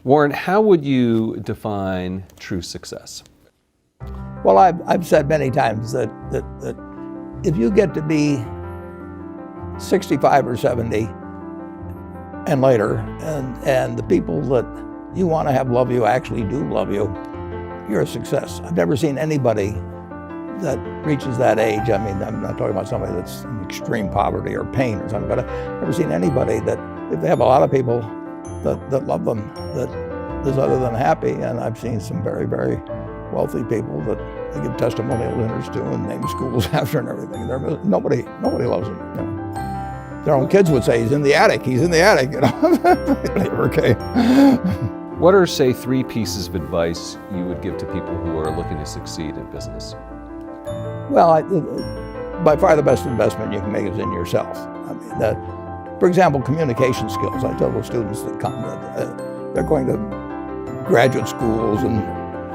Warren, how would you define true success? Well, I've said many times that if you get to be 65 or 70 and later, and the people that you want to have love you actually do love you, you're a success. I've never seen anybody that reaches that age. I mean, I'm not talking about somebody that's in extreme poverty or pain or something, but I've never seen anybody that, if they have a lot of people that love them, that is other than happy. And I've seen some very, very wealthy people that they give testimonial dinners to and name schools after and everything. Nobody loves them. You know. Their own kids would say, he's in the attic, you know. Okay. What are, say, 3 pieces of advice you would give to people who are looking to succeed in business? Well, by far the best investment you can make is in yourself. I mean, for example, communication skills. I tell the students that come that they're going to graduate schools and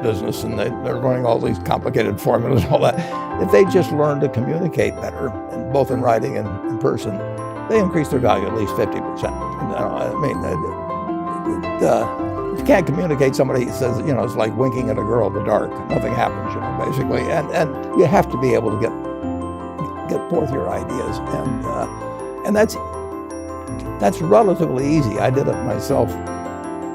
business, and they're learning all these complicated formulas and all that. If they just learn to communicate better, both in writing and in person, they increase their value at least 50%. I mean, if you can't communicate, somebody says, you know, it's like winking at a girl in the dark. Nothing happens, you know, basically. And you have to be able to get forth your ideas, and that's relatively easy. I did it myself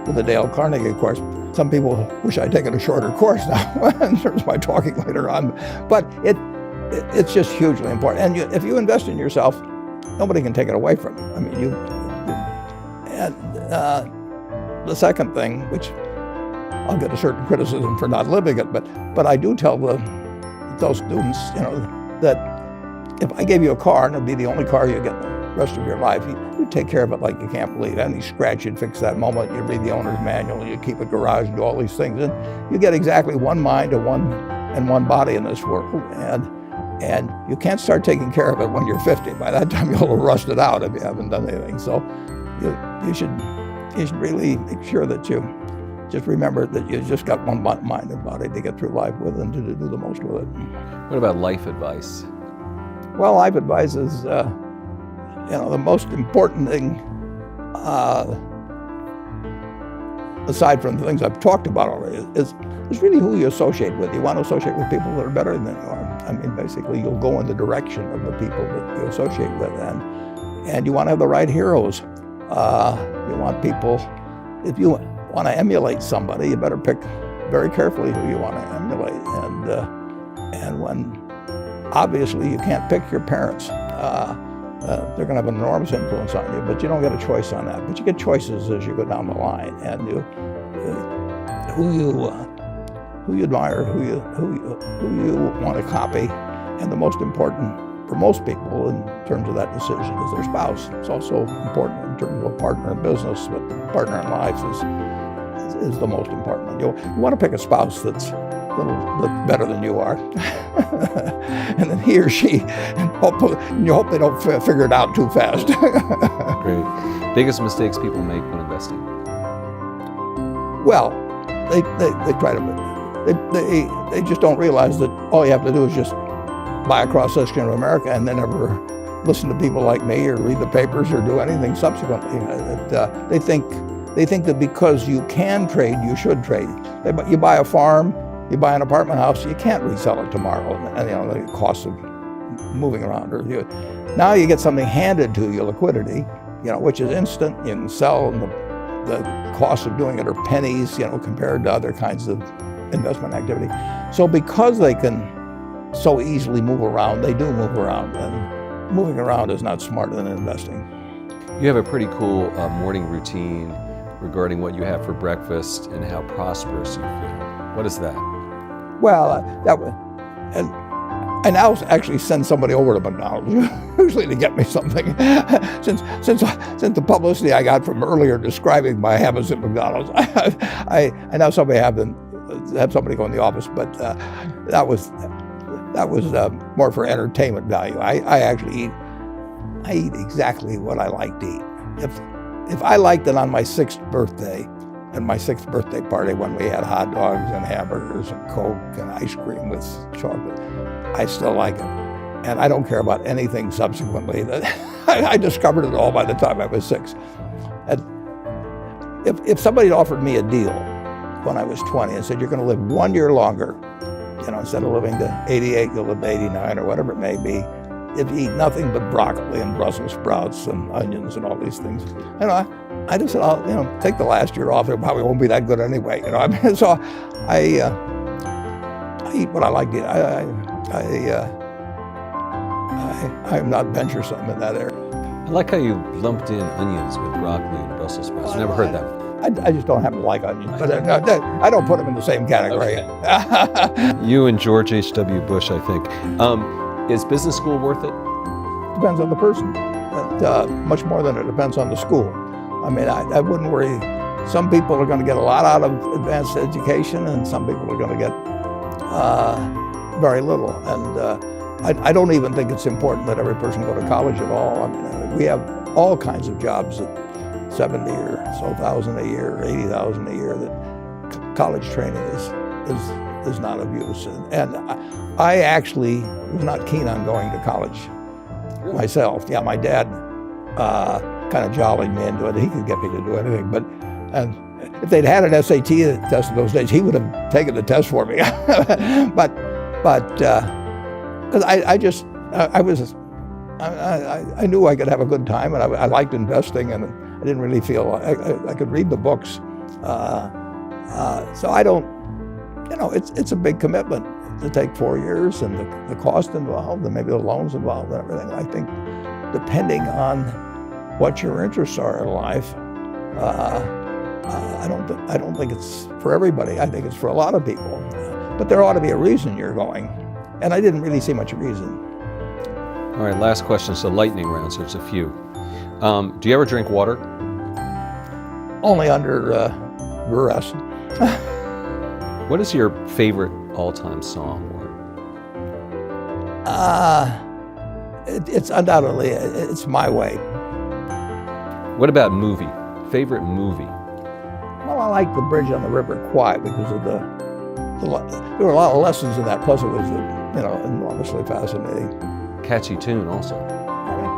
with the Dale Carnegie course. Some people wish I'd taken a shorter course now in terms of my talking later on, but it's just hugely important. And if you invest in yourself, nobody can take it away from you. I mean, the second thing, which I'll get a certain criticism for not living it, but I do tell those students, you know, that if I gave you a car and it'd be the only car you get the rest of your life, you take care of it like you can't believe. Any scratch, you'd fix that moment. You'd read the owner's manual. You'd keep a garage and do all these things. And you get exactly one mind and one body in this world. And you can't start taking care of it when you're 50. By that time, you'll have rusted out if you haven't done anything. So you should really make sure that you just remember that you just got one mind and body to get through life with and to do the most with it. What about life advice? Well, life advice is, you know, the most important thing, aside from the things I've talked about already, is really who you associate with. You want to associate with people that are better than you are. I mean, basically, you'll go in the direction of the people that you associate with, and you want to have the right heroes. You want people, if you want to emulate somebody, you better pick very carefully who you want to emulate. And when obviously you can't pick your parents, they're going to have an enormous influence on you, but you don't get a choice on that. But you get choices as you go down the line, and who you admire, who you want to copy, and the most important for most people in terms of that decision is their spouse. It's also important in terms of a partner in business, but a partner in life is the most important. You want to pick a spouse that's a little bit better than you are, and then he or she, you hope they don't figure it out too fast. Great. Biggest mistakes people make when investing? Well, they try to, they just don't realize that all you have to do is just buy a cross-section of America and then never listen to people like me or read the papers or do anything subsequently. They think that because you can trade, you should trade. You buy a farm, you buy an apartment house, you can't resell it tomorrow, and you know the cost of moving around. Now you get something handed to you, liquidity, you know, which is instant. You can sell, and the cost of doing it are pennies, you know, compared to other kinds of investment activity. So because they can so easily move around, they do move around, and moving around is not smarter than investing. You have a pretty cool morning routine regarding what you have for breakfast and how prosperous you feel. What is that? Well, I now actually send somebody over to McDonald's usually to get me something. Since the publicity I got from earlier describing my habits at McDonald's, I now have somebody go in the office, but that was more for entertainment value. I eat exactly what I like to eat. If I liked it on my 6th birthday, and my 6th birthday party when we had hot dogs and hamburgers and Coke and ice cream with chocolate, I still like it. And I don't care about anything subsequently. I discovered it all by the time I was 6. if somebody had offered me a deal when I was 20 and said, you're going to live 1 year longer, instead of living to 88, you'll live to 89 or whatever it may be, if you eat nothing but broccoli and Brussels sprouts and onions and all these things, I just said, I'll, take the last year off. It probably won't be that good anyway, So I eat what I like to eat. I'm not venturesome in that area. I like how you lumped in onions with broccoli and Brussels sprouts. Never heard that. I just don't happen to like onions, but I don't put them in the same category. Okay. You and George H.W. Bush, I think. Is business school worth it? Depends on the person, but much more than it depends on the school. I wouldn't worry. Some people are going to get a lot out of advanced education, and some people are going to get very little. And I don't even think it's important that every person go to college at all. We have all kinds of jobs at 70 or so thousand a year, or 80,000 a year, that college training is not of use. And I actually was not keen on going to college myself. Yeah, my dad kind of jollied me into it. He could get me to do anything, but if they'd had an SAT test in those days, he would have taken the test for me. but because I knew I could have a good time, and I liked investing, and I didn't really feel I could read the books. So I don't, it's a big commitment to take 4 years, and the cost involved, and maybe the loans involved, and everything. I think depending on what your interests are in life, I don't think it's for everybody. I think it's for a lot of people, but there ought to be a reason you're going, and I didn't really see much reason. All right, last question. It's a lightning round, so it's a few. Do you ever drink water? Only under duress. What is your favorite all-time song? It's undoubtedly, it's My Way. What about movie? Favorite movie? Well, I like The Bridge on the River Kwai because of there were a lot of lessons in that. Plus, it was enormously fascinating. Catchy tune, also.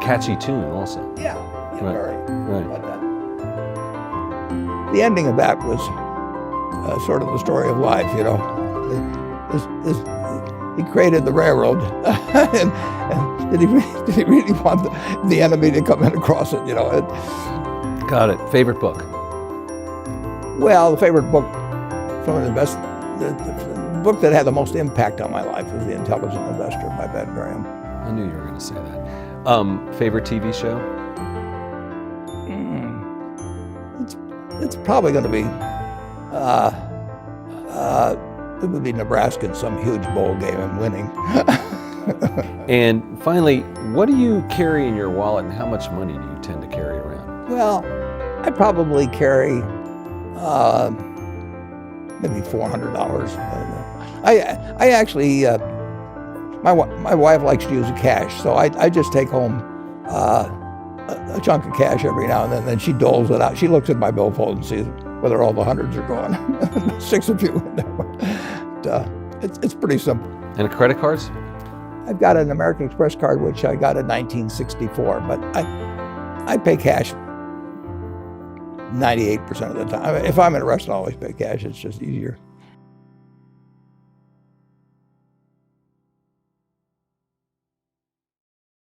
Catchy tune, also. Yeah, Right. very. Right. But, the ending of that was sort of the story of life. He created the railroad, and did he really want the enemy to come in across it? Got it. Favorite book? Well, the favorite book, the book that had the most impact on my life was The Intelligent Investor by Ben Graham. I knew you were going to say that. Favorite TV show? It's probably going to be, it would be Nebraska in some huge bowl game and winning. And finally, what do you carry in your wallet, and how much money do you tend to carry around? Well, I probably carry maybe $400. I actually, my wife likes to use cash, so I just take home a chunk of cash every now and then she doles it out. She looks at my billfold and sees whether all the hundreds are gone. 6 of you in there. It's pretty simple. And credit cards? I've got an American Express card, which I got in 1964, but I pay cash 98% of the time. If I'm in a restaurant, I always pay cash. It's just easier.